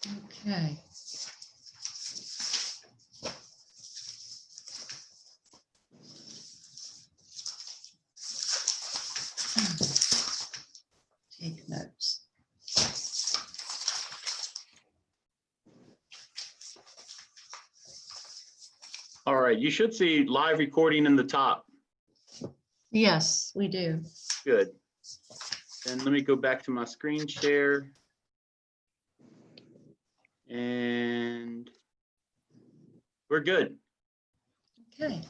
Okay. Take notes. All right, you should see live recording in the top. Yes, we do. Good. Then let me go back to my screen share. And we're good. Okay.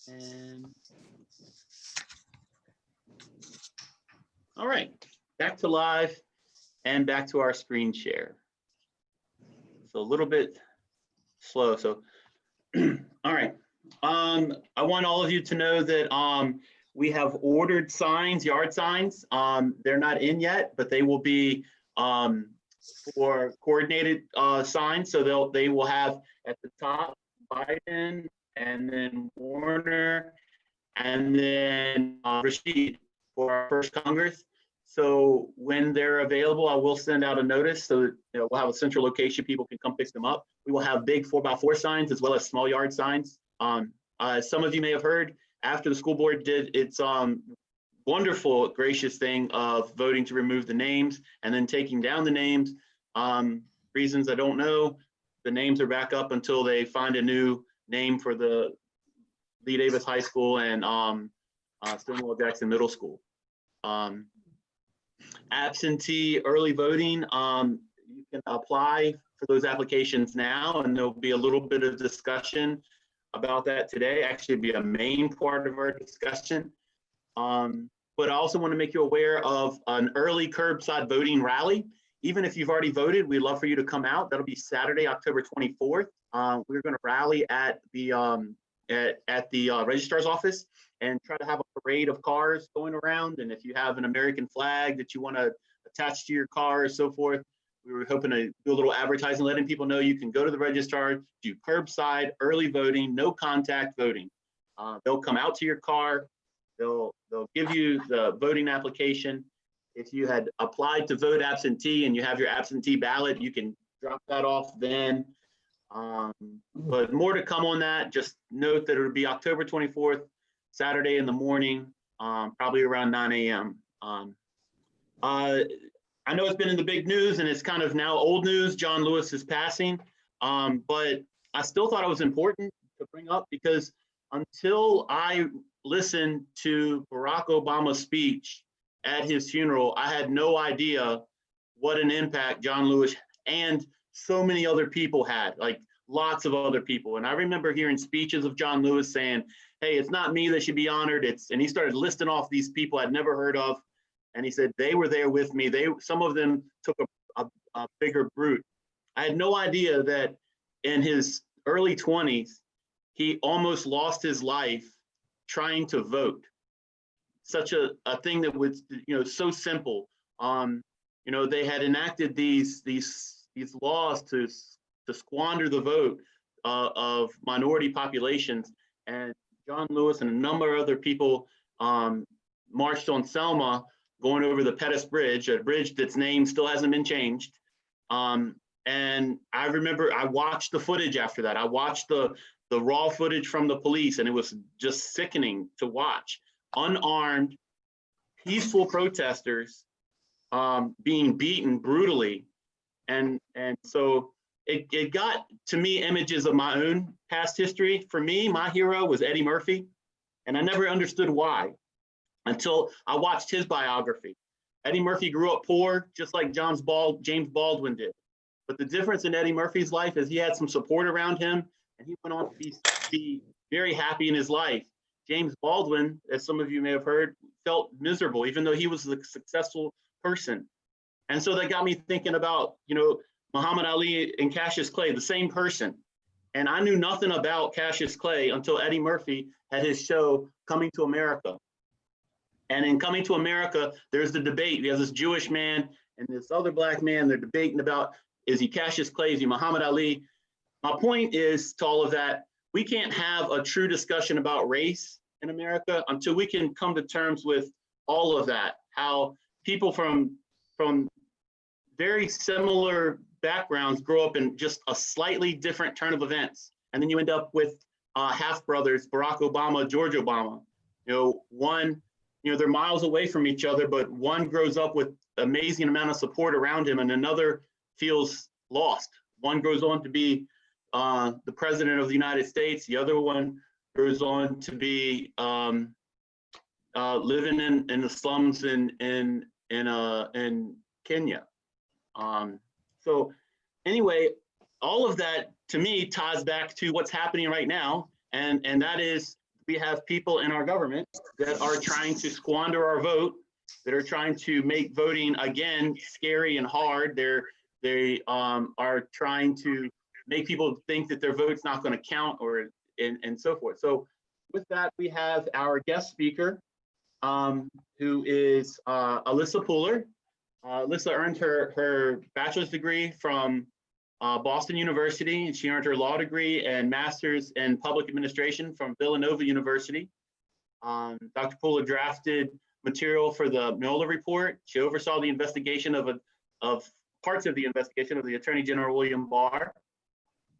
And all right, back to live and back to our screen share. So a little bit slow. So, all right. I want all of you to know that we have ordered signs, yard signs. They're not in yet, but they will be for coordinated signs. So they will have at the top Biden, and then Warner, and then Rashid for our first Congress. So when they're available, I will send out a notice so that we'll have a central location, people can come pick them up. We will have big 4x4 signs as well as small yard signs. Some of you may have heard after the school board did its wonderful, gracious thing of voting to remove the names and then taking down the names. Reasons I don't know, the names are back up until they find a new name for the Lee Davis High School and Stonewall Jackson Middle School. Absentee early voting, you can apply for those applications now, and there'll be a little bit of discussion about that today. Actually, be a main part of our discussion. But I also want to make you aware of an early curbside voting rally. Even if you've already voted, we'd love for you to come out. That'll be Saturday, October 24th. We're going to rally at the registrar's office and try to have a parade of cars going around. And if you have an American flag that you want to attach to your car or so forth, we were hoping to do a little advertising, letting people know you can go to the registrar, do curbside early voting, no contact voting. They'll come out to your car. They'll give you the voting application. If you had applied to vote absentee and you have your absentee ballot, you can drop that off then. But more to come on that. Just note that it'll be October 24th, Saturday in the morning, probably around 9 a.m. I know it's been in the big news and it's kind of now old news. John Lewis is passing, but I still thought it was important to bring up because until I listened to Barack Obama's speech at his funeral, I had no idea what an impact John Lewis and so many other people had, like lots of other people. And I remember hearing speeches of John Lewis saying, hey, it's not me that should be honored. And he started listing off these people I'd never heard of. And he said, they were there with me. Some of them took a bigger brute. I had no idea that in his early 20s, he almost lost his life trying to vote. Such a thing that was, so simple. They had enacted these laws to squander the vote of minority populations. And John Lewis and a number of other people marched on Selma, going over the Pettus Bridge, a bridge that's name still hasn't been changed. And I remember I watched the footage after that. I watched the raw footage from the police, and it was just sickening to watch. Unarmed, peaceful protesters being beaten brutally. And so it got to me images of my own past history. For me, my hero was Eddie Murphy, and I never understood why until I watched his biography. Eddie Murphy grew up poor, just like James Baldwin did. But the difference in Eddie Murphy's life is he had some support around him, and he went on to be very happy in his life. James Baldwin, as some of you may have heard, felt miserable, even though he was a successful person. And so that got me thinking about, Muhammad Ali and Cassius Clay, the same person. And I knew nothing about Cassius Clay until Eddie Murphy had his show Coming to America. And in Coming to America, there's the debate. You have this Jewish man and this other black man. They're debating about, is he Cassius Clay? Is he Muhammad Ali? My point is to all of that, we can't have a true discussion about race in America, until we can come to terms with all of that, how people from very similar backgrounds grow up in just a slightly different turn of events. And then you end up with half brothers, Barack Obama, George Obama. One, they're miles away from each other, but one grows up with amazing amount of support around him and another feels lost. One goes on to be the president of the United States. The other one goes on to be living in the slums in Kenya. So anyway, all of that to me ties back to what's happening right now, and that is we have people in our government that are trying to squander our vote, that are trying to make voting again scary and hard. They are trying to make people think that their vote's not going to count, and so forth. So with that, we have our guest speaker, who is Alyssa Pooler. Alyssa earned her bachelor's degree from Boston University, and she earned her law degree and master's in public administration from Villanova University. Dr. Pooler drafted material for the Mueller report. She oversaw the investigation of parts of the investigation of the Attorney General William Barr.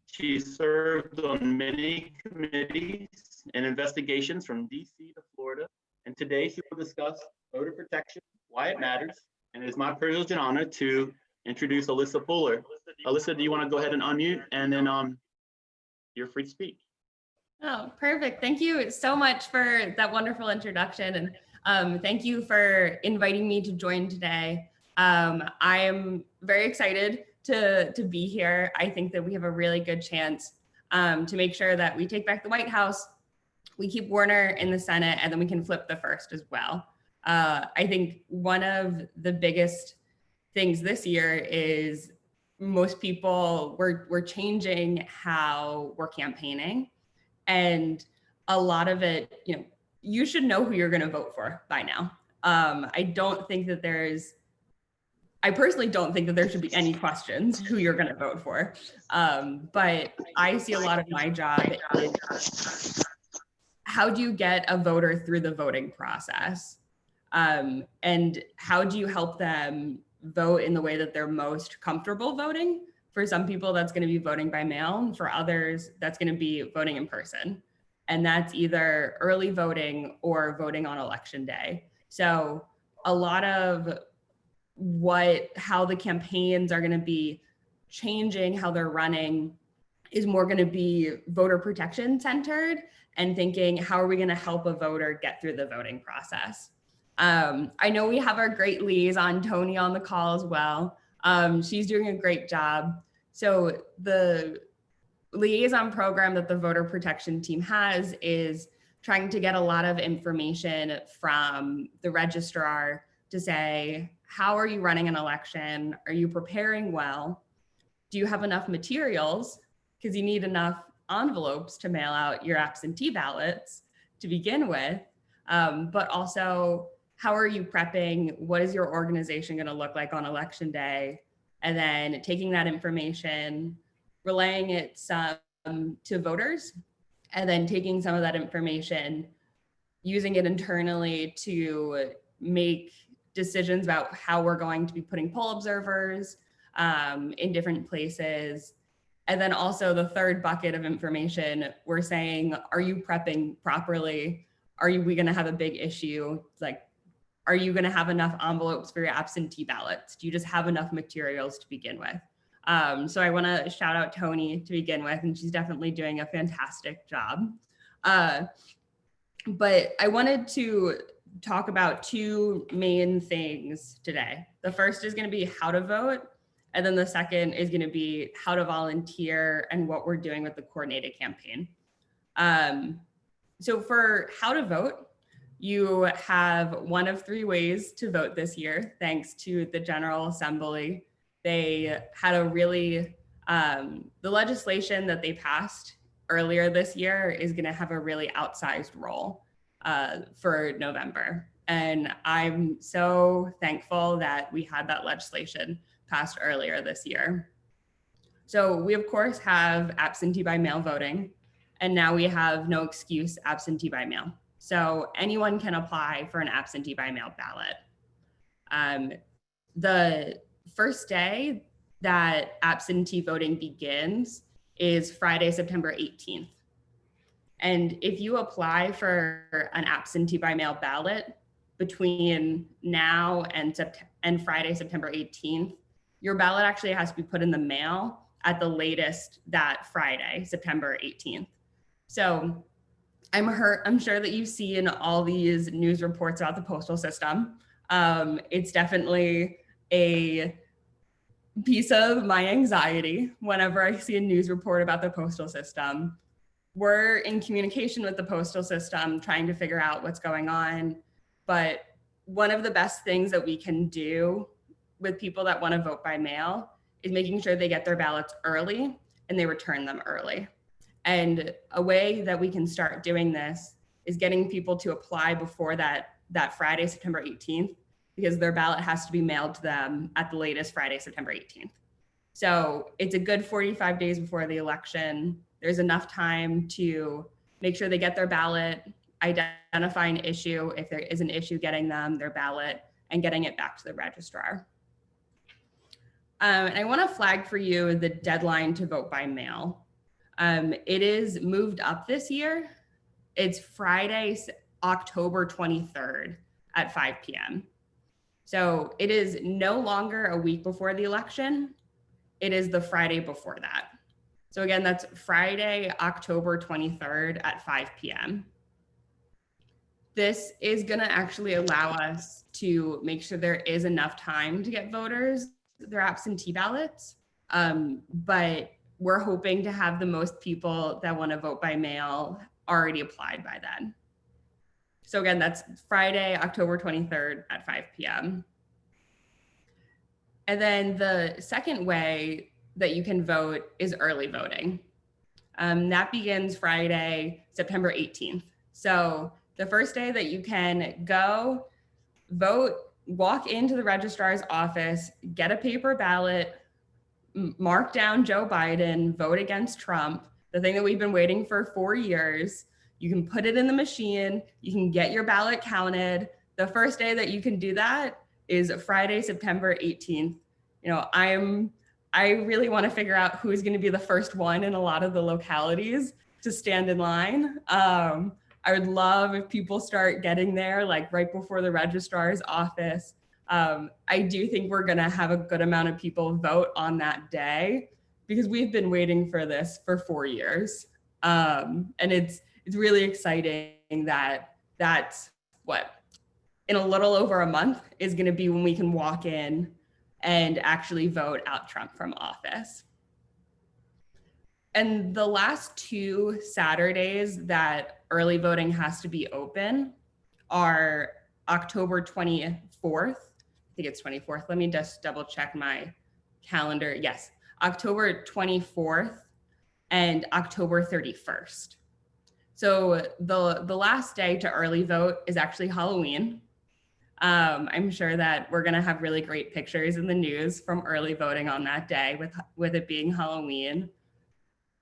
She served on many committees and investigations from DC to Florida. And today she will discuss voter protection, why it matters. And it is my privilege and honor to introduce Alyssa Pooler. Alyssa, do you want to go ahead and unmute, and then you're free to speak. Oh, perfect. Thank you so much for that wonderful introduction. And thank you for inviting me to join today. I am very excited to be here. I think that we have a really good chance to make sure that we take back the White House, we keep Warner in the Senate, and then we can flip the first as well. I think one of the biggest things this year is most people, we're changing how we're campaigning. And a lot of it, you should know who you're going to vote for by now. I personally don't think that there should be any questions who you're going to vote for. But I see a lot of my job is how do you get a voter through the voting process? And how do you help them vote in the way that they're most comfortable voting? For some people, that's going to be voting by mail. For others, that's going to be voting in person. And that's either early voting or voting on election day. So a lot of how the campaigns are going to be changing, how they're running, is more going to be voter protection centered and thinking, how are we going to help a voter get through the voting process? I know we have our great liaison, Tony, on the call as well. She's doing a great job. So the liaison program that the voter protection team has is trying to get a lot of information from the registrar to say, how are you running an election? Are you preparing well? Do you have enough materials? Because you need enough envelopes to mail out your absentee ballots to begin with, but also, how are you prepping? What is your organization going to look like on election day? And then taking that information, relaying it to voters, and then taking some of that information, using it internally to make decisions about how we're going to be putting poll observers in different places. And then also the third bucket of information, we're saying, are you prepping properly? We going to have a big issue? Are you going to have enough envelopes for your absentee ballots? Do you just have enough materials to begin with? So I want to shout out Tony to begin with, and she's definitely doing a fantastic job. But I wanted to talk about two main things today. The first is going to be how to vote, and then the second is going to be how to volunteer and what we're doing with the coordinated campaign. So for how to vote, you have one of three ways to vote this year, thanks to the General Assembly. They had the legislation that they passed earlier this year is going to have a really outsized role for November. And I'm so thankful that we had that legislation passed earlier this year. So we, of course, have absentee by mail voting, and now we have no excuse absentee by mail. So anyone can apply for an absentee by mail ballot. The first day that absentee voting begins is Friday, September 18th. And if you apply for an absentee by mail ballot between now and Friday, September 18th, your ballot actually has to be put in the mail at the latest that Friday, September 18th. So I'm sure that you've seen all these news reports about the postal system. It's definitely a piece of my anxiety whenever I see a news report about the postal system. We're in communication with the postal system, trying to figure out what's going on. But one of the best things that we can do with people that want to vote by mail is making sure they get their ballots early and they return them early. And a way that we can start doing this is getting people to apply before that Friday, September 18th, because their ballot has to be mailed to them at the latest Friday, September 18th. So it's a good 45 days before the election. There's enough time to make sure they get their ballot, identify an issue if there is an issue getting them their ballot, and getting it back to the registrar. And I want to flag for you the deadline to vote by mail. It is moved up this year. It's Friday, October 23rd at 5 p.m. So it is no longer a week before the election. It is the Friday before that. So again, that's Friday, October 23rd at 5 p.m. This is going to actually allow us to make sure there is enough time to get voters their absentee ballots. But we're hoping to have the most people that want to vote by mail already applied by then. So again, that's Friday, October 23rd at 5 p.m. And then the second way that you can vote is early voting. That begins Friday, September 18th. So the first day that you can go vote, walk into the registrar's office, get a paper ballot, mark down Joe Biden, vote against Trump, the thing that we've been waiting for 4 years. You can put it in the machine, you can get your ballot counted. The first day that you can do that is Friday, September 18th. You know, I really want to figure out who's going to be the first one in a lot of the localities to stand in line. I would love if people start getting there like right before the registrar's office. I do think we're going to have a good amount of people vote on that day because we've been waiting for this for 4 years. And it's really exciting that that's what, in a little over a month is going to be when we can walk in and actually vote out Trump from office. And the last 2 Saturdays that early voting has to be open are October 24th. I think it's 24th. Let me just double check my calendar. Yes, October 24th and October 31st. So the last day to early vote is actually Halloween. I'm sure that we're gonna have really great pictures in the news from early voting on that day with it being Halloween.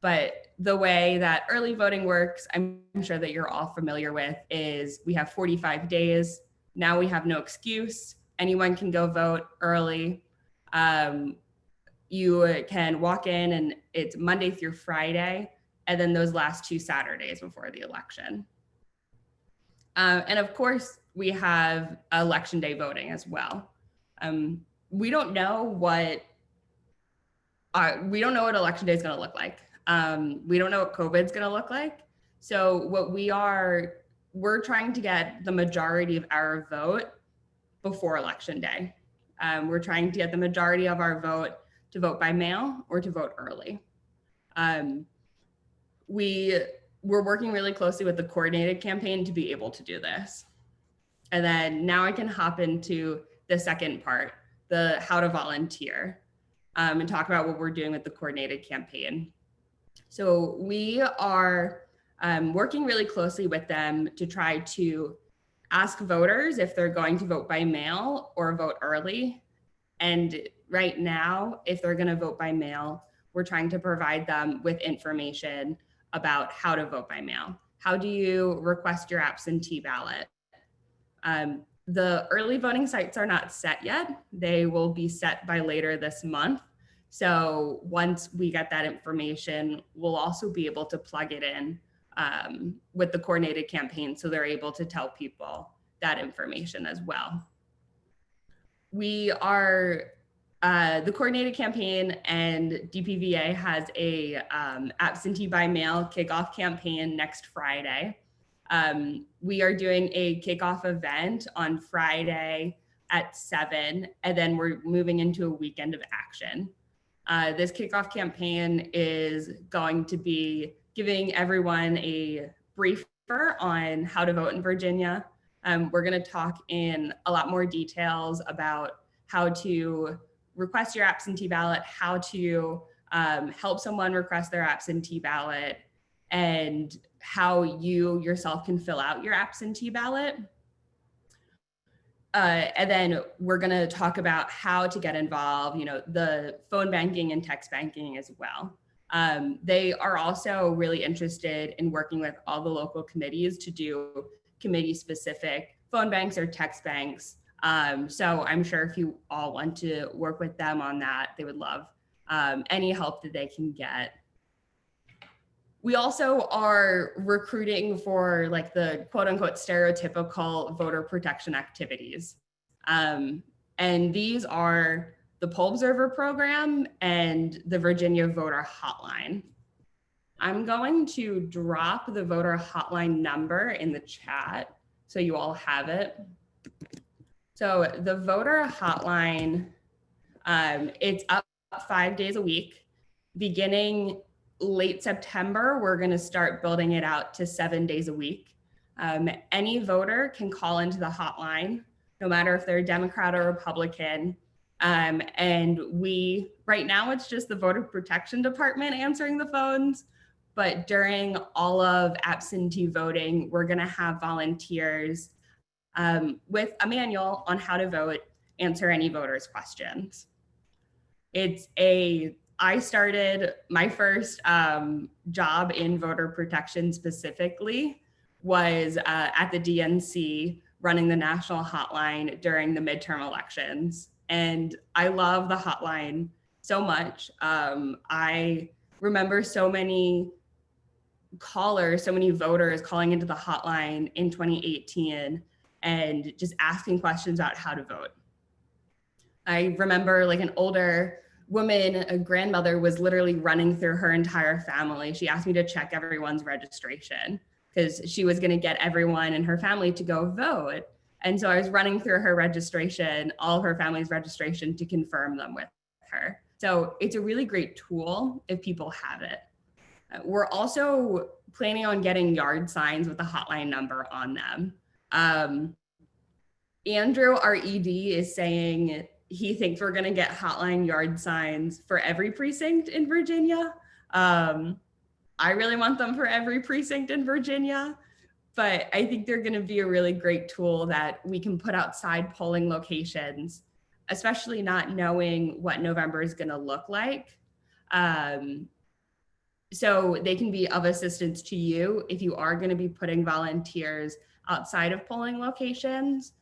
But the way that early voting works, I'm sure that you're all familiar with, is we have 45 days. Now we have no excuse. Anyone can go vote early. You can walk in and it's Monday through Friday, and then those last 2 Saturdays before the election. And of course, we have election day voting as well. We don't know what election day is going to look like. We don't know what COVID is going to look like. So what we're trying to get the majority of our vote before election day. We're trying to get the majority of our vote to vote by mail or to vote early. We're working really closely with the coordinated campaign to be able to do this. And then now I can hop into the second part, the how to volunteer, and talk about what we're doing with the coordinated campaign. So we are working really closely with them to try to ask voters if they're going to vote by mail or vote early. And right now, if they're going to vote by mail, we're trying to provide them with information about how to vote by mail, how do you request your absentee ballot? The early voting sites are not set yet. They will be set by later this month. So once we get that information, we'll also be able to plug it in with the coordinated campaign, so they're able to tell people that information as well. We are, the coordinated campaign and DPVA has a absentee by mail kickoff campaign next Friday. We are doing a kickoff event on Friday at 7, and then we're moving into a weekend of action. This kickoff campaign is going to be giving everyone a briefer on how to vote in Virginia. We're going to talk in a lot more details about how to request your absentee ballot, how to help someone request their absentee ballot, and how you yourself can fill out your absentee ballot. And then we're going to talk about how to get involved, you know, the phone banking and text banking as well. They are also really interested in working with all the local committees to do committee specific phone banks or text banks. So I'm sure if you all want to work with them on that, they would love any help that they can get. We also are recruiting for like the quote unquote stereotypical voter protection activities. And these are the Poll Observer program and the Virginia Voter Hotline. I'm going to drop the voter hotline number in the chat so you all have it. So the voter hotline, it's up 5 days a week. Beginning late September, we're going to start building it out to 7 days a week. Any voter can call into the hotline, no matter if they're a Democrat or Republican. And right now it's just the voter protection department answering the phones, but during all of absentee voting, we're going to have volunteers with a manual on how to vote, answer any voters' questions. I started my first job in voter protection specifically was at the DNC running the national hotline during the midterm elections. And I love the hotline so much. I remember so many callers, so many voters calling into the hotline in 2018 and just asking questions about how to vote. I remember like an older woman, a grandmother, was literally running through her entire family. She asked me to check everyone's registration because she was going to get everyone in her family to go vote. And so I was running through her registration, all of her family's registration, to confirm them with her. So it's a really great tool if people have it. We're also planning on getting yard signs with the hotline number on them. Andrew, our ED, is saying he thinks we're going to get hotline yard signs for every precinct in Virginia. I really want them for every precinct in Virginia, but I think they're going to be a really great tool that we can put outside polling locations, especially not knowing what November is going to look like. So they can be of assistance to you if you are going to be putting volunteers outside of polling locations,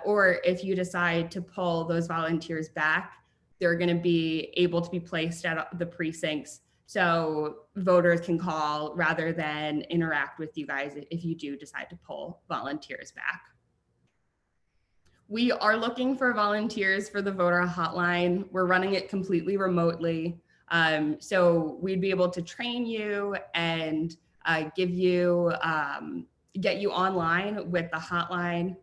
or if you decide to pull those volunteers back, they're going to be able to be placed at the precincts so voters can call rather than interact with you guys if you do decide to pull volunteers back. We are looking for volunteers for the voter hotline. We're running it completely remotely. So we'd be able to train you and get you online with the hotline.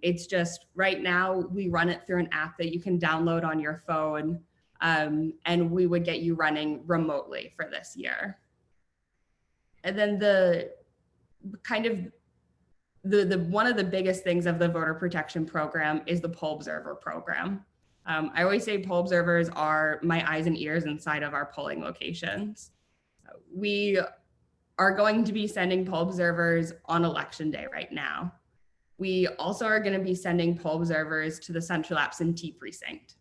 It's just right now we run it through an app that you can download on your phone, and we would get you running remotely for this year. And then one of the biggest things of the voter protection program is the Poll Observer program. I always say poll observers are my eyes and ears inside of our polling locations. We are going to be sending poll observers on election day right now. We also are going to be sending poll observers to the central absentee precinct.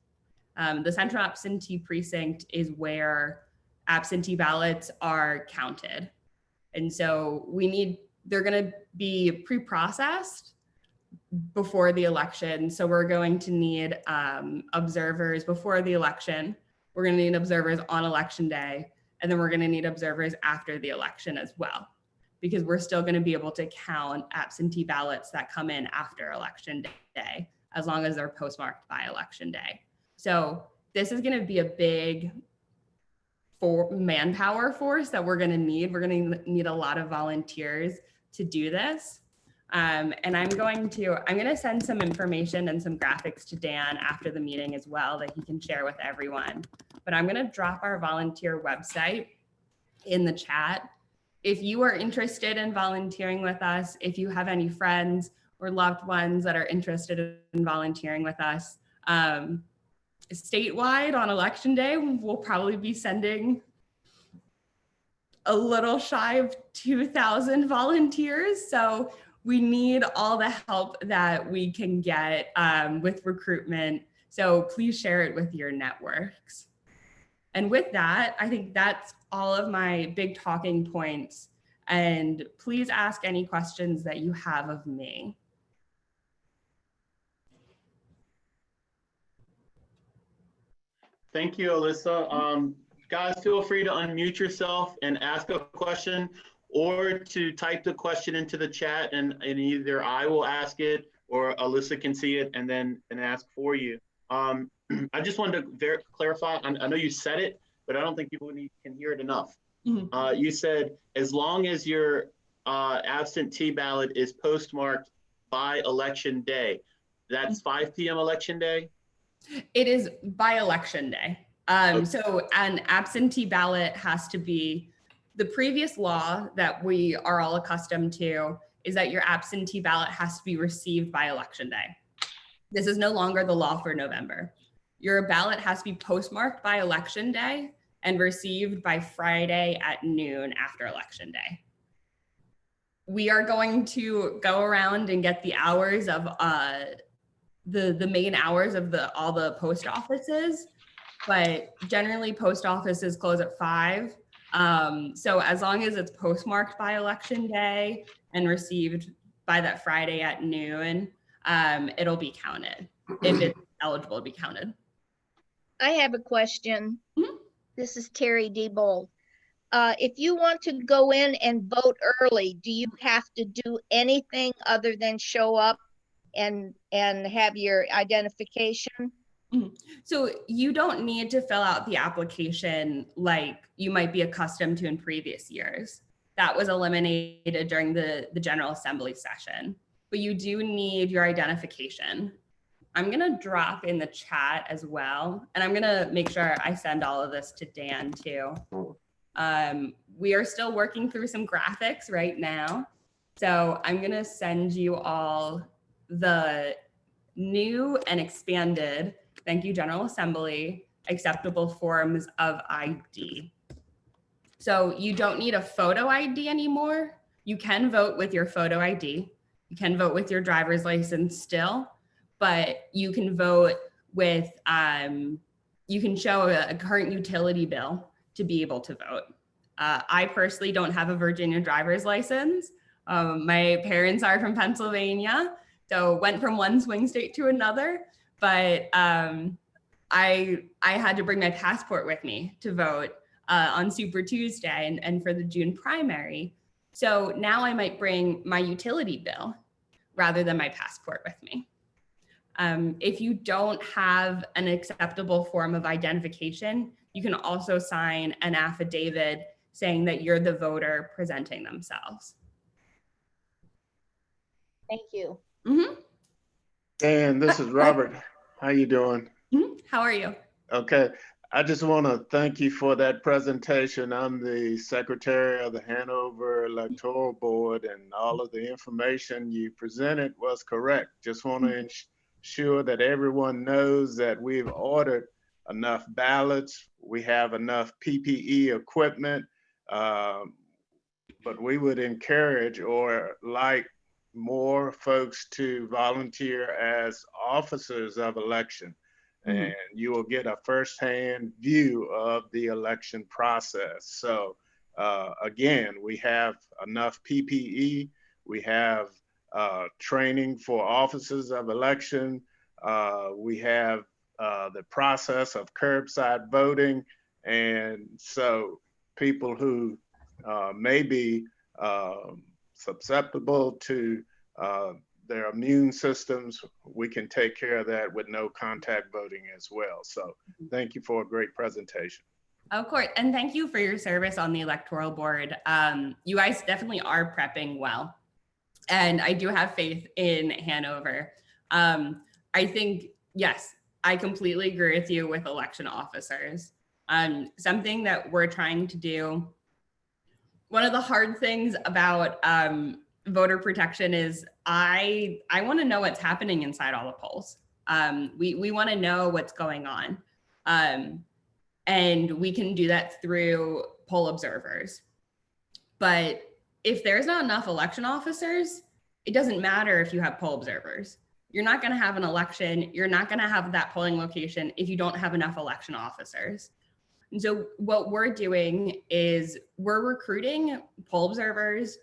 The central absentee precinct is where absentee ballots are counted. And so they're going to be pre-processed before the election. So we're going to need observers before the election. We're going to need observers on election day. And then we're going to need observers after the election as well, because we're still going to be able to count absentee ballots that come in after election day, as long as they're postmarked by election day. So this is going to be a big manpower force that we're going to need. We're going to need a lot of volunteers to do this. And I'm going to send some information and some graphics to Dan after the meeting as well that he can share with everyone. But I'm going to drop our volunteer website in the chat. If you are interested in volunteering with us, if you have any friends or loved ones that are interested in volunteering with us, statewide on election day, we'll probably be sending a little shy of 2,000 volunteers. So we need all the help that we can get with recruitment. So please share it with your networks. And with that, I think that's all of my big talking points. And please ask any questions that you have of me. Thank you, Alyssa. Guys, feel free to unmute yourself and ask a question, or to type the question into the chat, and either I will ask it or Alyssa can see it and then ask for you. I just wanted to clarify, I know you said it, but I don't think people can hear it enough. Mm-hmm. You said, as long as your absentee ballot is postmarked by election day, that's 5 p.m. election day? It is by election day. Okay. So an absentee ballot has to be, the previous law that we are all accustomed to is that your absentee ballot has to be received by election day. This is no longer the law for November. Your ballot has to be postmarked by election day and received by Friday at noon after election day. We are going to go around and get the hours of the main hours of all the post offices, but generally post offices close at 5. So as long as it's postmarked by election day and received by that Friday at noon, it'll be counted if it's eligible to be counted. I have a question. Mm-hmm. This is Terry Diebold. If you want to go in and vote early, do you have to do anything other than show up and have your identification? Mm-hmm. So you don't need to fill out the application like you might be accustomed to in previous years. That was eliminated during the General Assembly session, but you do need your identification. I'm gonna drop in the chat as well, and I'm gonna make sure I send all of this to Dan too. We are still working through some graphics right now, so I'm gonna send you all the new and expanded, thank you General Assembly, acceptable forms of ID. So you don't need a photo ID anymore. You can vote with your photo ID. You can vote with your driver's license still, but you can vote with, you can show a current utility bill to be able to vote. I personally don't have a Virginia driver's license. My parents are from Pennsylvania, so went from one swing state to another, but I had to bring my passport with me to vote on Super Tuesday and for the June primary. So now I might bring my utility bill rather than my passport with me. If you don't have an acceptable form of identification, you can also sign an affidavit saying that you're the voter presenting themselves. Thank you. Mm-hmm. Dan, this is Robert. How you doing? Mm-hmm. How are you? Okay. I just want to thank you for that presentation. I'm the secretary of the Hanover Electoral Board, and all of the information you presented was correct. Just want to ensure that everyone knows that we've ordered enough ballots. We have enough PPE equipment, but we would encourage or like more folks to volunteer as officers of election. And you will get a firsthand view of the election process. So again, we have enough PPE, we have training for officers of election, we have the process of curbside voting, and so people who may be susceptible to their immune systems, we can take care of that with no contact voting as well. So thank you for a great presentation. Of course, and thank you for your service on the electoral board. You guys definitely are prepping well, and I do have faith in Hanover. I think, yes, I completely agree with you with election officers. Something that we're trying to do, one of the hard things about voter protection is I want to know what's happening inside all the polls. We want to know what's going on. And we can do that through poll observers. But if there's not enough election officers, it doesn't matter if you have poll observers. You're not going to have an election. You're not going to have that polling location if you don't have enough election officers. And so what we're doing is we're recruiting poll observers.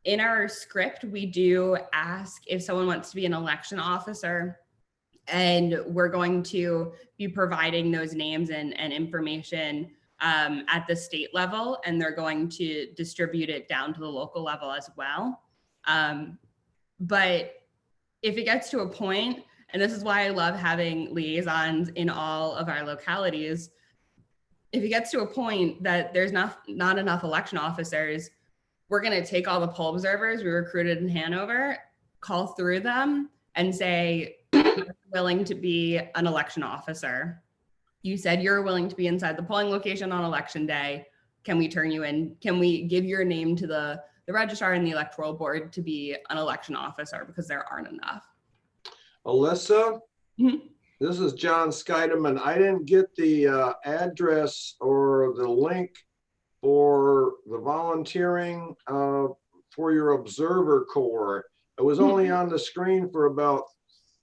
In our script, we do ask if someone wants to be an election officer, and we're going to be providing those names and information at the state level, and they're going to distribute it down to the local level as well. But if it gets to a point, and this is why I love having liaisons in all of our localities, if it gets to a point that there's not enough election officers, we're going to take all the poll observers we recruited in Hanover, call through them, and say, you're willing to be an election officer. You said you're willing to be inside the polling location on election day. Can we turn you in? Can we give your name to the registrar and the electoral board to be an election officer, because there aren't enough? Alyssa, this is John Scheidemann. I didn't get the address or the link for the volunteering for your observer corps. It was only on the screen for about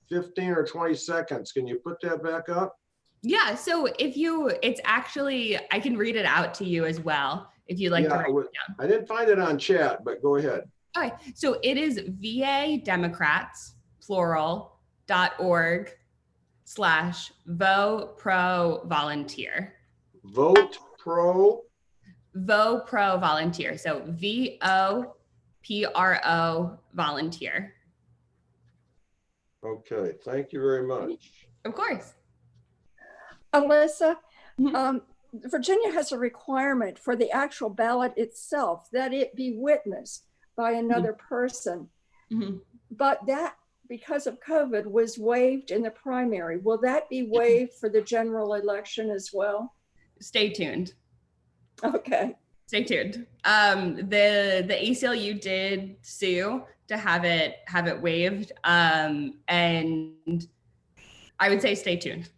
15 or 20 seconds. Can you put that back up? Yeah, so it's actually, I can read it out to you as well, if you'd like to write it down. I didn't find it on chat, but go ahead. Okay, so it is VADemocrats, plural.org/VoProVolunteer. Vote Pro? VoProVolunteer, so VOPRO volunteer. Okay, thank you very much. Of course. Alyssa, Virginia has a requirement for the actual ballot itself that it be witnessed by another person. But that, because of COVID, was waived in the primary. Will that be waived for the general election as well? Stay tuned. Okay. Stay tuned. The ACLU did sue to have it waived, and I would say stay tuned.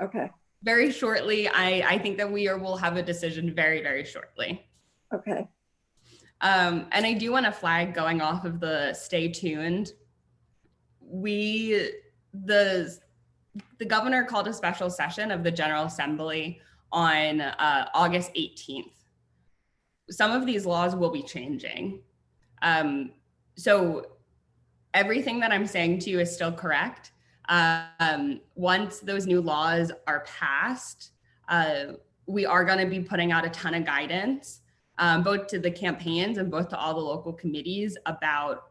Okay. Very shortly, I think that will have a decision very, very shortly. Okay. And I do want to flag, going off of the stay tuned, the governor called a special session of the General Assembly on August 18th. Some of these laws will be changing. So everything that I'm saying to you is still correct. Once those new laws are passed, we are going to be putting out a ton of guidance, both to the campaigns and both to all the local committees, about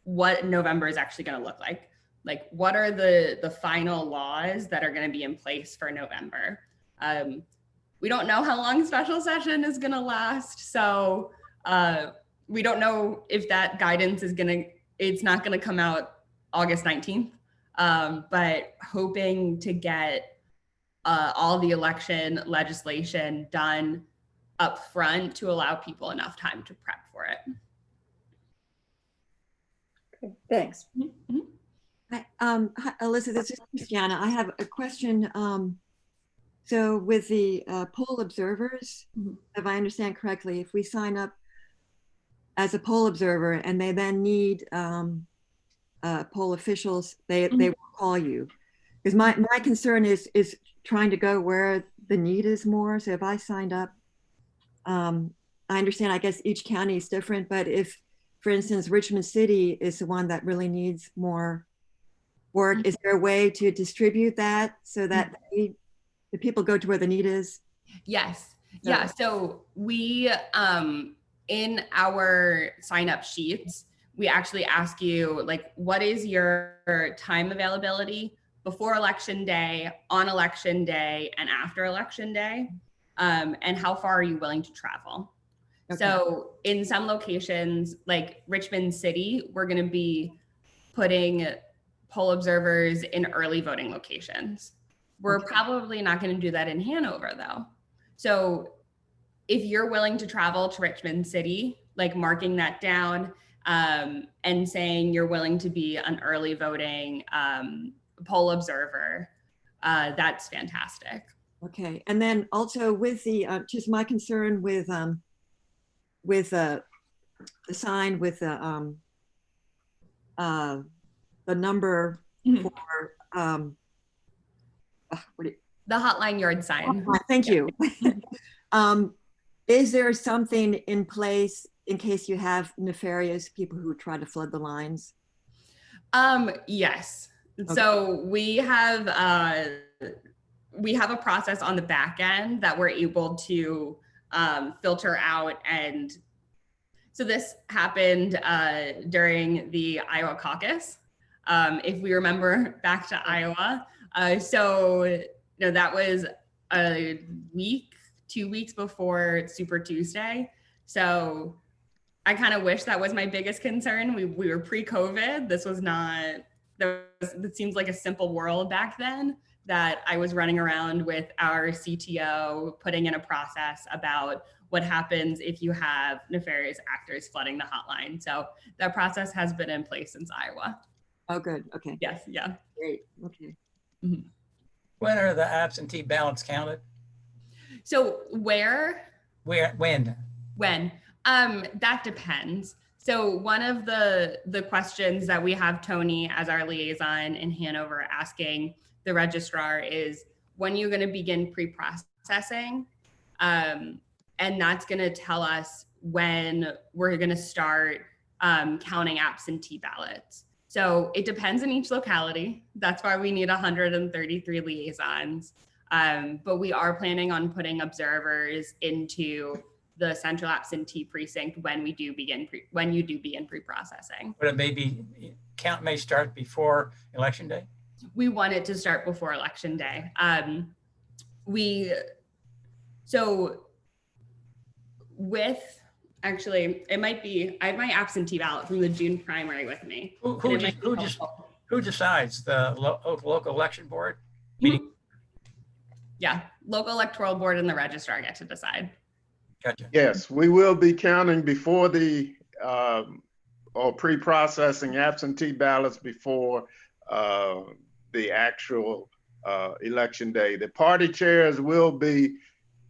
what November is actually going to look like. Like, what are the final laws that are going to be in place for November? We don't know how long special session is going to last. So we don't know if that guidance it's not going to come out August 19th. But hoping to get all the election legislation done up front to allow people enough time to prep for it. Okay, thanks. Hi, Alyssa, this is Christiana. I have a question. So with the poll observers, if I understand correctly, if we sign up as a poll observer and they then need poll officials, they will call you. Because my concern is trying to go where the need is more. So if I signed up I understand, I guess each county is different, but if, for instance, Richmond City is the one that really needs more work, is there a way to distribute that so that the people go to where the need is? Yes. Yeah. So we, in our sign up sheets, we actually ask you, like, what is your time availability before election day, on election day, and after election day? And how far are you willing to travel? Okay. So in some locations, like Richmond City, we're going to be putting poll observers in early voting locations. We're probably not going to do that in Hanover, though. So if you're willing to travel to Richmond City, like marking that down, and saying you're willing to be an early voting poll observer, that's fantastic. Okay, and then also with the just my concern with the sign with the number for the hotline yard sign. Thank you. Is there something in place in case you have nefarious people who try to flood the lines? Yes. Okay. So we have a process on the back end that we're able to filter out. And so this happened during the Iowa caucus. If we remember back to Iowa. So that was a week, 2 weeks before Super Tuesday. So I kind of wish that was my biggest concern. We were pre-COVID. This was not, it seems like a simple world back then, that I was running around with our CTO putting in a process about what happens if you have nefarious actors flooding the hotline. So that process has been in place since Iowa. Oh, good. Okay. Yes. Yeah. Great. Okay. Mm-hmm. When are the absentee ballots counted? So when? That depends. So one of the questions that we have Tony as our liaison in Hanover asking the registrar is, when you're going to begin pre-processing, and that's going to tell us when we're going to start counting absentee ballots. So it depends on each locality. That's why we need 133 liaisons. But we are planning on putting observers into the central absentee precinct when you do begin pre-processing. But it may be, count may start before election day? We want it to start before election day. Actually, it might be, I have my absentee ballot from the June primary with me. Who decides? The local election board? Mm-hmm. Yeah, local electoral board and the registrar get to decide. Gotcha. Yes, we will be counting before the, or pre-processing absentee ballots before the actual election day. The party chairs will be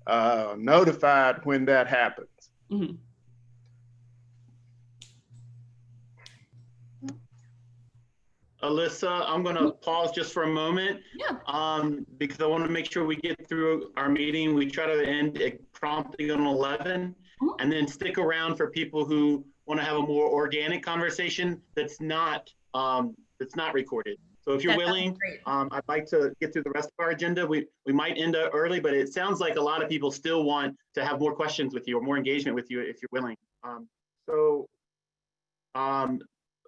notified when that happens. Mm-hmm. Alyssa, I'm going to pause just for a moment. Yeah. Because I want to make sure we get through our meeting. We try to end it promptly on 11, and then stick around for people who want to have a more organic conversation that's not recorded. So if you're willing, I'd like to get through the rest of our agenda. We might end early, but it sounds like a lot of people still want to have more questions with you or more engagement with you if you're willing.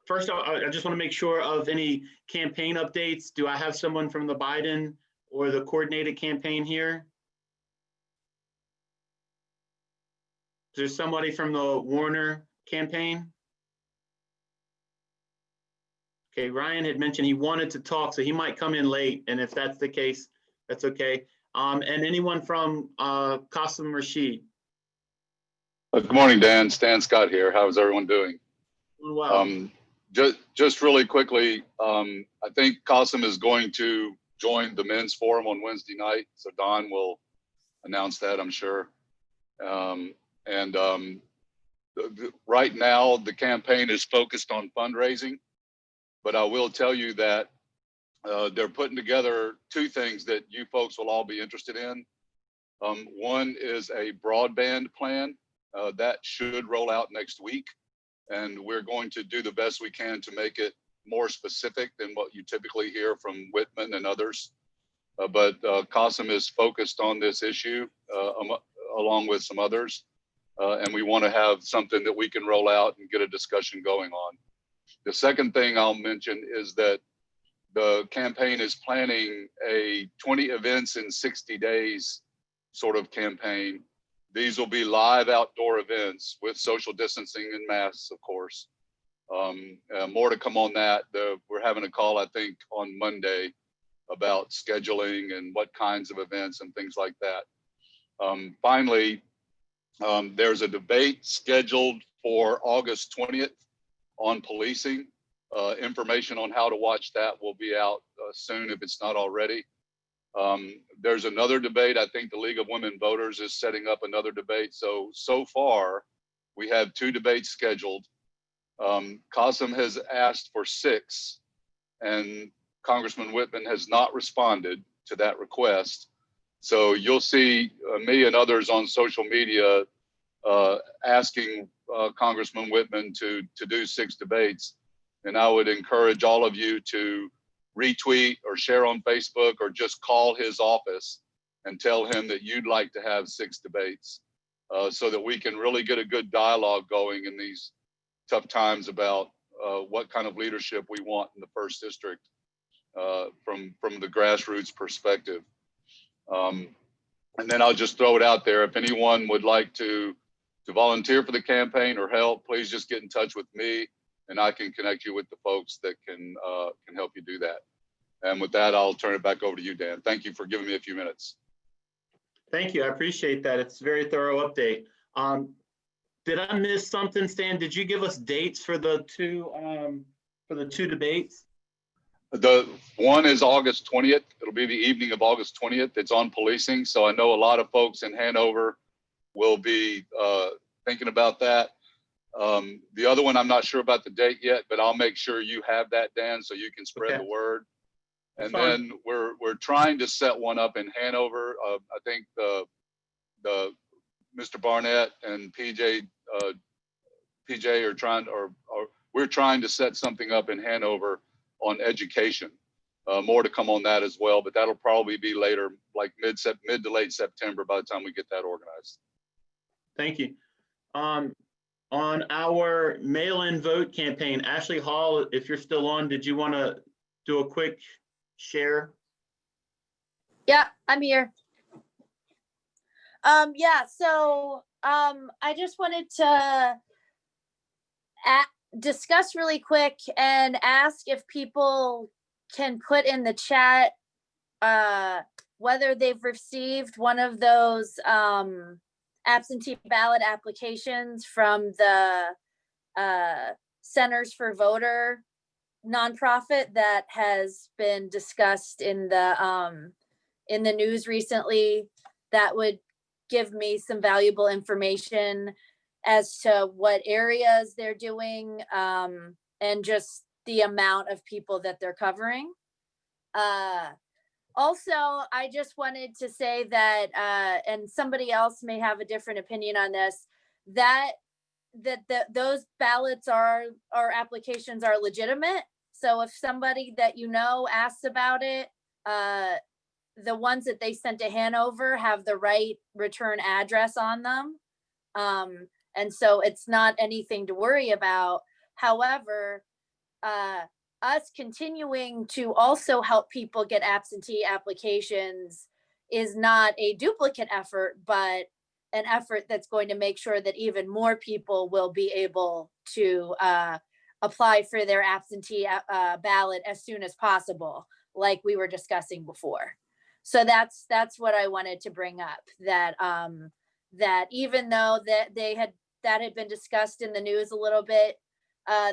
First, I just want to make sure of any campaign updates. Do I have someone from the Biden or the coordinated campaign here? Is there somebody from the Warner campaign? Okay, Ryan had mentioned he wanted to talk, so he might come in late. And if that's the case, that's okay. And anyone from Qasim Rashid? Good morning, Dan. Stan Scott here. How's everyone doing? Doing well. Just really quickly, I think Qasim is going to join the men's forum on Wednesday night. So Don will announce that, I'm sure. Right now, the campaign is focused on fundraising, but I will tell you that they're putting together two things that you folks will all be interested in. One is a broadband plan That should roll out next week. And we're going to do the best we can to make it more specific than what you typically hear from Whitman and others. But CASM is focused on this issue along with some others. And we want to have something that we can roll out and get a discussion going on. The second thing I'll mention is that the campaign is planning a 20 events in 60 days sort of campaign. These will be live outdoor events with social distancing and masks, of course. More to come on that. We're having a call, I think, on Monday about scheduling and what kinds of events and things like that. Finally, there's a debate scheduled for August 20th on policing. Information on how to watch that will be out soon if it's not already. There's another debate. I think the League of Women Voters is setting up another debate. So far, we have 2 debates scheduled. CASM has asked for 6, and Congressman Whitman has not responded to that request. So you'll see me and others on social media asking Congressman Whitman to do 6 debates. And I would encourage all of you to retweet or share on Facebook or just call his office and tell him that you'd like to have 6 debates so that we can really get a good dialogue going in these tough times about what kind of leadership we want in the 1st District from the grassroots perspective. And then I'll just throw it out there. If anyone would like to volunteer for the campaign or help, please just get in touch with me and I can connect you with the folks that can help you do that. And with that, I'll turn it back over to you, Dan. Thank you for giving me a few minutes. Thank you. I appreciate that. It's a very thorough update. Did I miss something, Stan? Did you give us dates for the two debates? The one is August 20th. It'll be the evening of August 20th. It's on policing. So I know a lot of folks in Hanover will be thinking about that. The other one, I'm not sure about the date yet, but I'll make sure you have that, Dan, so you can spread the word. And then we're trying to set one up in Hanover. I think the Mr. Barnett and PJ are trying, or we're trying to set something up in Hanover on education. More to come on that as well, but that'll probably be later, like mid to late September by the time we get that organized. Thank you. On our mail-in vote campaign, Ashley Hall, if you're still on, did you want to do a quick share? Yeah, I'm here. Yeah, so I just wanted to discuss really quick and ask if people can put in the chat whether they've received one of those absentee ballot applications from the Centers for Voter nonprofit that has been discussed in the news recently. That would give me some valuable information as to what areas they're doing and just the amount of people that they're covering. Also, I just wanted to say that, and somebody else may have a different opinion on this, that those ballots or applications are legitimate. So if somebody that you know asks about it, the ones that they sent to Hanover have the right return address on them. And so it's not anything to worry about. However, us continuing to also help people get absentee applications is not a duplicate effort, but an effort that's going to make sure that even more people will be able to apply for their absentee ballot as soon as possible, like we were discussing before. So that's what I wanted to bring up, that that even though that had been discussed in the news a little bit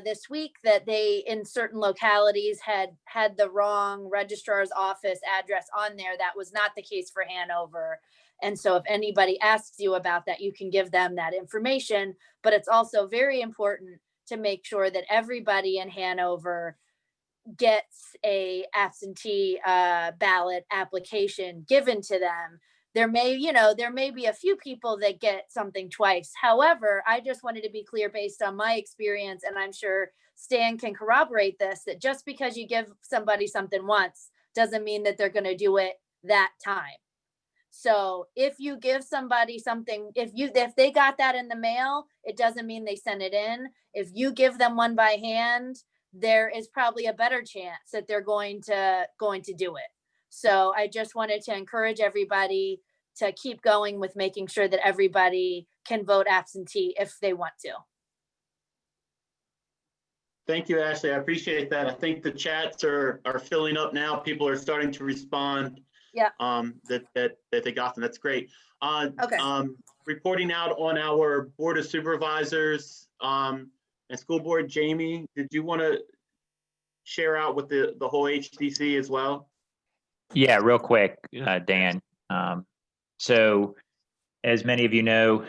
this week, that they in certain localities had the wrong registrar's office address on there. That was not the case for Hanover. And so if anybody asks you about that, you can give them that information. But it's also very important to make sure that everybody in Hanover gets a absentee ballot application given to them. there may be a few people that get something twice. However, I just wanted to be clear based on my experience, and I'm sure Stan can corroborate this, that just because you give somebody something once doesn't mean that they're going to do it that time. So if you give somebody something, if they got that in the mail, it doesn't mean they sent it in. If you give them one by hand, there is probably a better chance that they're going to do it. So I just wanted to encourage everybody to keep going with making sure that everybody can vote absentee if they want to. Thank you, Ashley. I appreciate that. I think the chats are filling up now. People are starting to respond. Yeah. That they got them. That's great. Okay. Reporting out on our Board of Supervisors and School Board, Jamie, did you want to share out with the whole HDC as well? Yeah, real quick, Dan. So as many of you know,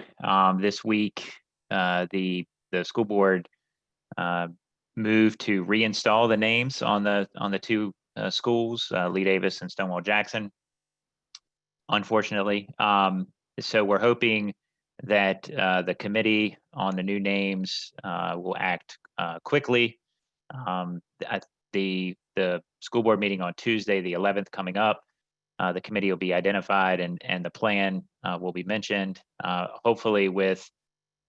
this week, the school board moved to reinstall the names on the two schools, Lee Davis and Stonewall Jackson, unfortunately. So we're hoping that the committee on the new names will act quickly. The school board meeting on Tuesday, the 11th, coming up, the committee will be identified and the plan will be mentioned, hopefully with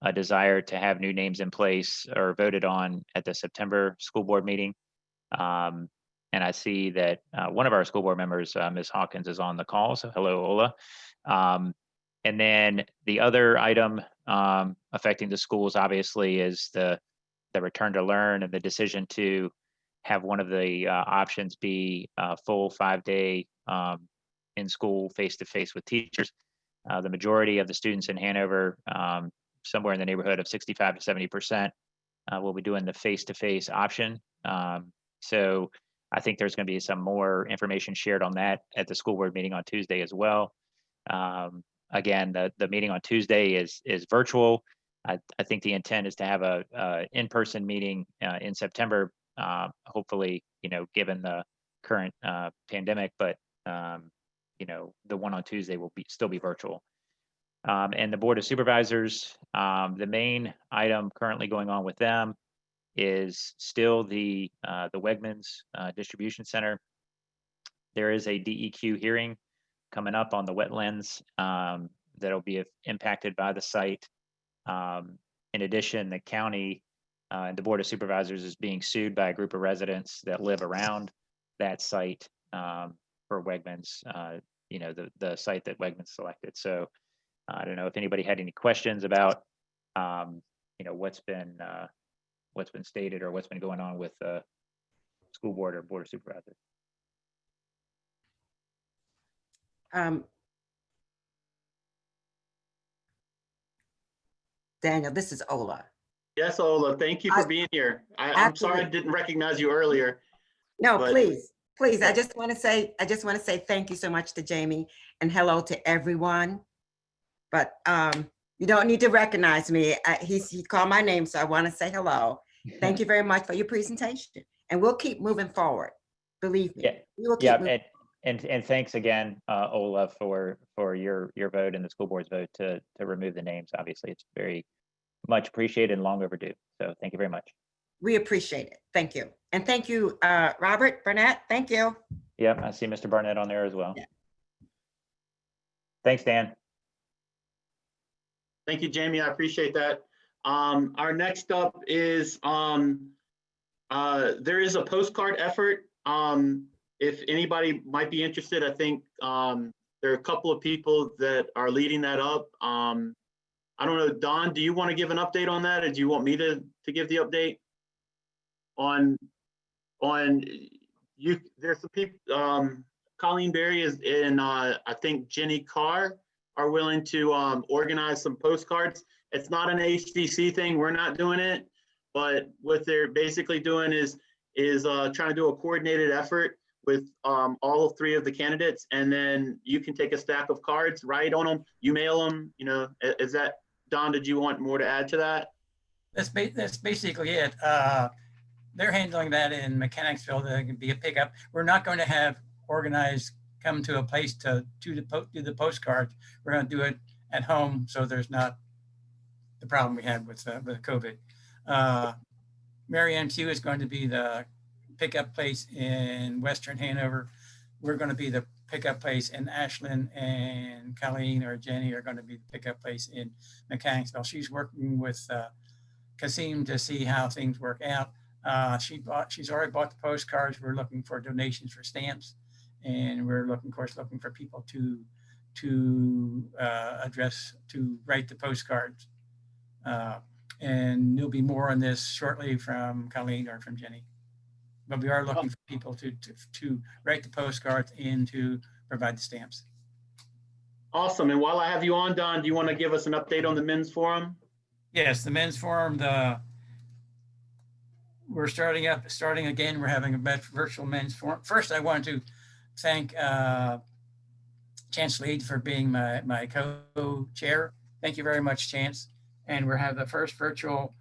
a desire to have new names in place or voted on at the September school board meeting. And I see that one of our school board members, Ms. Hawkins, is on the call. So hello, Ola. And then the other item affecting the schools, obviously, is the return to learn and the decision to have one of the options be a full 5-day in-school face-to-face with teachers. The majority of the students in Hanover, somewhere in the neighborhood of 65 to 70%, will be doing the face-to-face option. So I think there's going to be some more information shared on that at the school board meeting on Tuesday as well. Again, the meeting on Tuesday is virtual. I think the intent is to have a in-person meeting in September, hopefully, given the current pandemic, but the one on Tuesday will still be virtual. And the Board of Supervisors, the main item currently going on with them is still the Wegmans Distribution Center. There is a DEQ hearing coming up on the wetlands that'll be impacted by the site. In addition, the county and the Board of Supervisors is being sued by a group of residents that live around that site for Wegmans, the site that Wegmans selected. So I don't know if anybody had any questions about, what's been stated or what's been going on with the school board or Board of Supervisors. Daniel, this is Ola. Yes, Ola, thank you for being here. I'm sorry I didn't recognize you earlier. No, please. I just want to say thank you so much to Jamie and hello to everyone. But you don't need to recognize me. He called my name, so I want to say hello. Thank you very much for your presentation, and we'll keep moving forward. Believe me. Yeah. We will keep moving. And thanks again, Ola, for your vote and the school board's vote to remove the names. Obviously, it's very much appreciated and long overdue. So thank you very much. We appreciate it. Thank you. And thank you, Robert Burnett. Thank you. Yep, I see Mr. Barnett on there as well. Yeah. Thanks, Dan. Thank you, Jamie. I appreciate that. Our next up is there is a postcard effort. If anybody might be interested, I think there are a couple of people that are leading that up. I don't know, Don, do you want to give an update on that, or do you want me to give the update on you? There's some people. Colleen Berry is in. I think Jenny Carr are willing to organize some postcards. It's not an HDC thing. We're not doing it, but what they're basically doing is trying to do a coordinated effort with all three of the candidates, and then you can take a stack of cards, write on them, you mail them. Is that, Don? Did you want more to add to that? That's basically it. They're handling that in Mechanicsville. There can be a pickup. We're not going to have organized come to a place to do the postcards. We're going to do it at home, so there's not the problem we had with COVID. Mary Ann Q is going to be the pickup place in Western Hanover. We're going to be the pickup place in Ashland, and Colleen or Jenny are going to be the pickup place in Mechanicsville. She's working with Kasim to see how things work out. She's already bought the postcards. We're looking for donations for stamps, and we're looking for people to write the postcards. And there'll be more on this shortly from Colleen or from Jenny. But we are looking for people to write the postcards and to provide the stamps. Awesome. And while I have you on, Don, do you want to give us an update on the men's forum? Yes, the men's forum, we're starting again. We're having a virtual men's forum. First, I want to thank Chance Lead for being my co-chair. Thank you very much, Chance. And we'll have the first virtual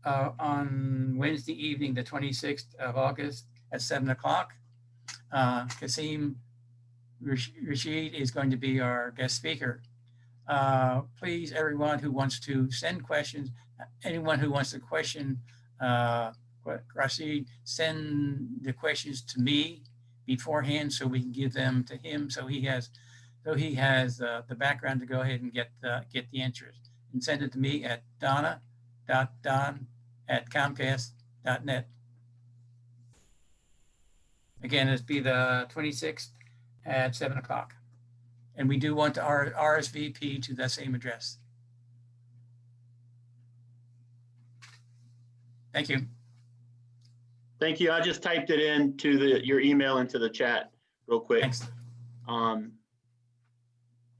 on Wednesday evening, the 26th of August at 7 o'clock. Kasim Rashid is going to be our guest speaker. Please, everyone who wants to send questions, anyone who wants to question Rashid, send the questions to me beforehand so we can give them to him so he has the background to go ahead and get the answers. And send it to me at donna.don@comcast.net. Again, it'll be the 26th at 7 o'clock. And we do want to RSVP to that same address. Thank you. Thank you. I just typed it into your email into the chat real quick. Thanks.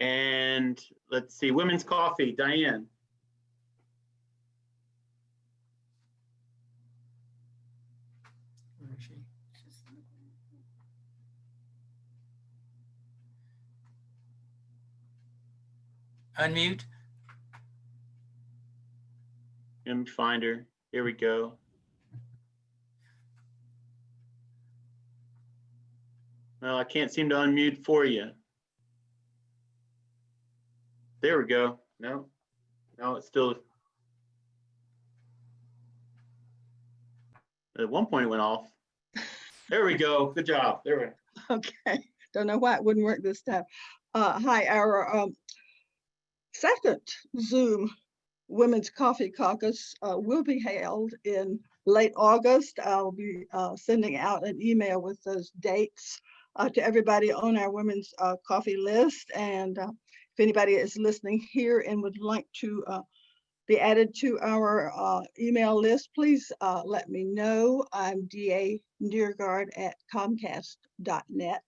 And let's see, Women's Coffee, Diane. Where is she? Unmute. Let me find her. Here we go. Well, I can't seem to unmute for you. There we go. No, it's still. At one point it went off. There we go. Good job. There we go. Okay. Don't know why it wouldn't work this time. Hi, our second Zoom Women's Coffee Caucus will be held in late August. I'll be sending out an email with those dates to everybody on our Women's Coffee list. And if anybody is listening here and would like to be added to our email list, please let me know. I'm da.nearguard@comcast.net.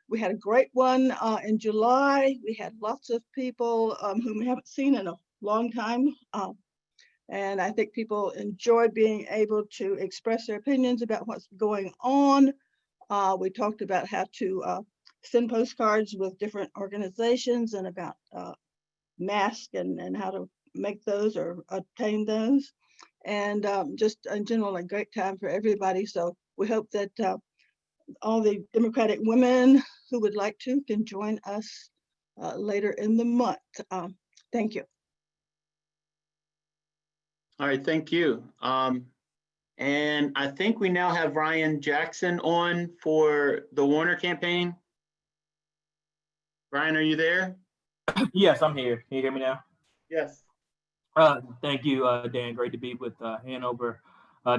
We had a great one in July. We had lots of people whom we haven't seen in a long time. And I think people enjoyed being able to express their opinions about what's going on. We talked about how to send postcards with different organizations and about masks and how to make those or obtain those. And just in general, a great time for everybody. So we hope that all the Democratic women who would like to can join us later in the month. Thank you. All right, thank you. And I think we now have Ryan Jackson on for the Warner campaign. Ryan, are you there? Yes, I'm here. Can you hear me now? Yes. Thank you, Dan. Great to be with Hanover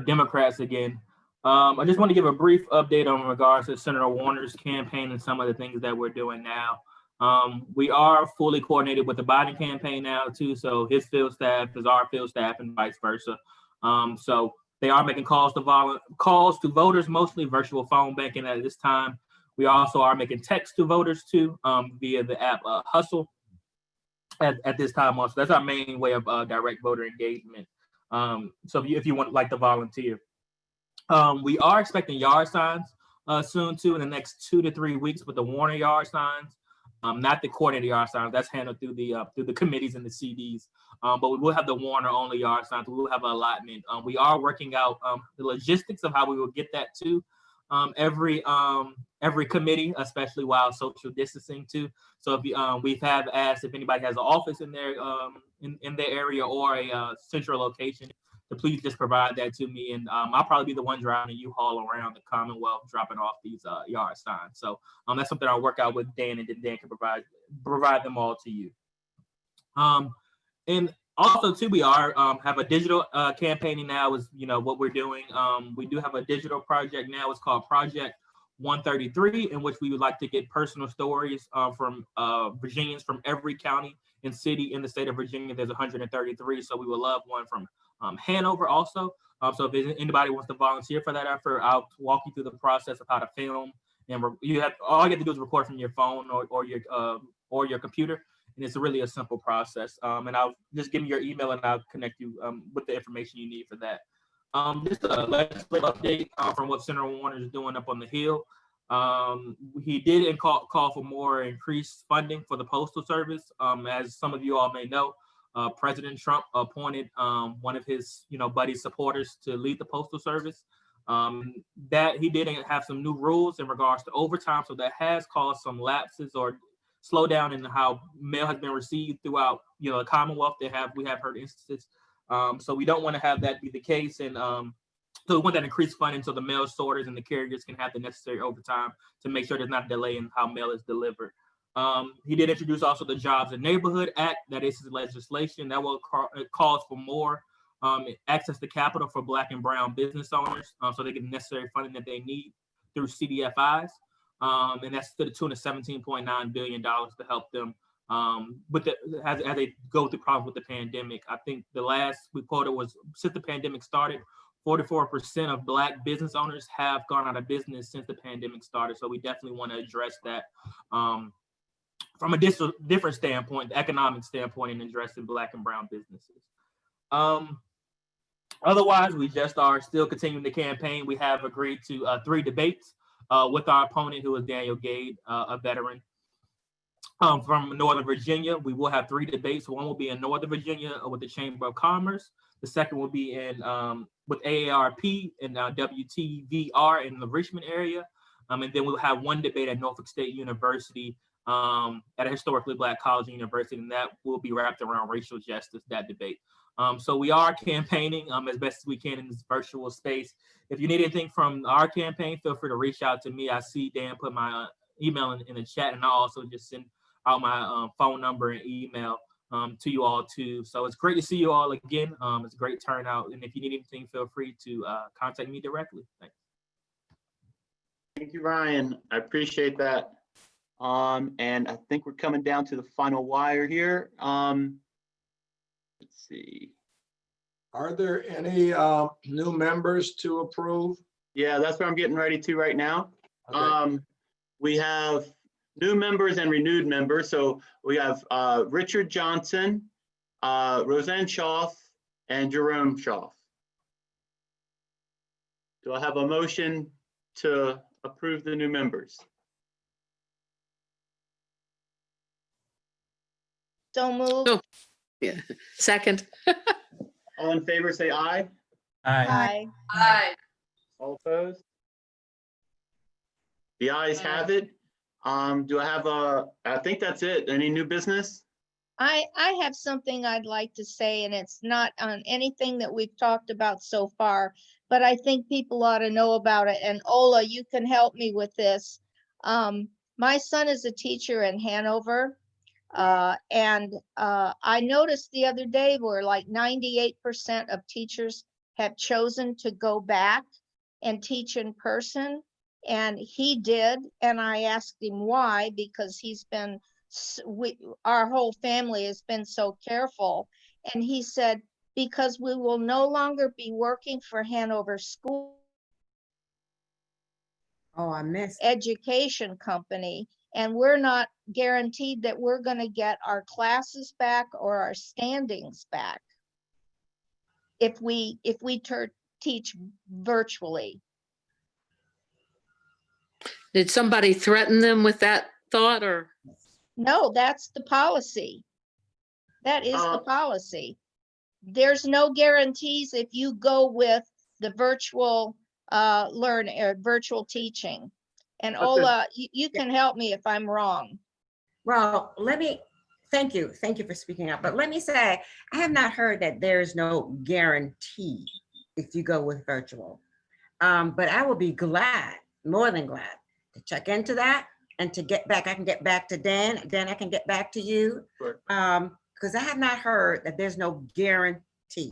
Democrats again. I just want to give a brief update on regards to Senator Warner's campaign and some of the things that we're doing now. We are fully coordinated with the Biden campaign now too. So his field staff is our field staff and vice versa. So they are making calls to voters, mostly virtual phone banking at this time. We also are making text to voters too via the app Hustle at this time also. That's our main way of direct voter engagement. So if you want like to volunteer. We are expecting yard signs soon too in the next 2 to 3 weeks with the Warner yard signs. Not the coordinated yard signs, that's handled through the committees and the CDs. But we will have the Warner only yard signs. We will have an allotment. We are working out the logistics of how we will get that too. every committee, especially while social distancing too. So if you, we have asked if anybody has an office in their in their area or a central location, to please just provide that to me, and I'll probably be the one driving a U-Haul around the Commonwealth dropping off these yard signs. So that's something I'll work out with Dan, and then Dan can provide them all to you. And also too, we are have a digital campaigning now. Is what we're doing. We do have a digital project now. It's called Project 133, in which we would like to get personal stories from Virginians from every county and city in the state of Virginia. There's 133, so we would love one from Hanover also. So if anybody wants to volunteer for that effort, I'll walk you through the process of how to film. And all you have to do is record from your phone or your computer. And it's really a simple process. And I'll just give me your email and I'll connect you with the information you need for that. Just a legislative update from what Senator Warner is doing up on the Hill. He did call for more increased funding for the Postal Service. As some of you all may know, President Trump appointed one of his buddy supporters to lead the Postal Service. That he did have some new rules in regards to overtime, so that has caused some lapses or slow down in how mail has been received throughout the Commonwealth. We have heard instances. So we don't want to have that be the case, and so we want that increased funding so the mail sorters and the carriers can have the necessary overtime to make sure there's not a delay in how mail is delivered. He did introduce also the Jobs and Neighborhood Act. That is his legislation that will calls for more access to capital for Black and Brown business owners, so they get the necessary funding that they need through CDFIs. And that's to the tune of $17.9 billion to help them as they go through problems with the pandemic. I think the last we quoted was, since the pandemic started, 44% of Black business owners have gone out of business since the pandemic started. So we definitely want to address that from a different standpoint, the economic standpoint, and addressing Black and Brown businesses. Otherwise, we just are still continuing the campaign. We have agreed to 3 debates with our opponent, who is Daniel Gade, a veteran from Northern Virginia. We will have 3 debates. One will be in Northern Virginia with the Chamber of Commerce. The second will be in with AARP and WTVR in the Richmond area. And then we'll have 1 debate at Norfolk State University at a historically Black college and university, and that will be wrapped around racial justice, that debate. So we are campaigning as best as we can in this virtual space. If you need anything from our campaign, feel free to reach out to me. I see Dan put my email in the chat, and I'll also just send out my phone number and email to you all too. So it's great to see you all again. It's a great turnout. And if you need anything, feel free to contact me directly. Thanks. Thank you, Ryan. I appreciate that. And I think we're coming down to the final wire here. Let's see. Are there any new members to approve? Yeah, that's what I'm getting ready to right now. Okay. We have new members and renewed members. So we have Richard Johnson, Roseanne Schaaf, and Jerome Schaaf. Do I have a motion to approve the new members? So moved. Oh, yeah. Second. All in favor, say aye. Aye. Aye. All opposed? The ayes have it. Do I have I think that's it. Any new business? I have something I'd like to say, and it's not on anything that we've talked about so far, but I think people ought to know about it. And Ola, you can help me with this. My son is a teacher in Hanover. And I noticed the other day where like 98% of teachers have chosen to go back and teach in person. And he did. And I asked him why, because he's been, our whole family has been so careful. And he said, because we will no longer be working for Hanover School. Oh, I missed. Education company. And we're not guaranteed that we're going to get our classes back or our standings back if we teach virtually. Did somebody threaten them with that thought, or? No, that's the policy. That is the policy. There's no guarantees if you go with the virtual learn virtual teaching. And Okay. Ola, you can help me if I'm wrong. Well, thank you for speaking up. But let me say, I have not heard that there's no guarantee if you go with virtual. But I will be glad, more than glad, to check into that and to get back. I can get back to Dan. Dan, I can get back to you. Sure. Because I have not heard that there's no guarantee.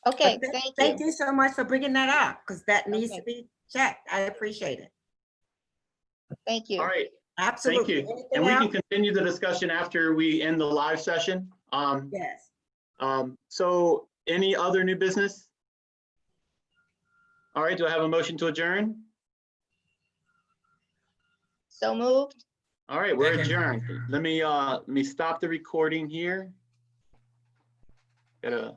Okay, Thank you so much for bringing that up, because that needs Okay. to be checked. I appreciate it. Thank you. All right. Absolutely. Thank you. Anything And we can else? continue the discussion after we end the live session. Yes. So any other new business? All right, do I have a motion to adjourn? So moved. All right, we're Second. adjourned. Let me stop the recording here. Gotta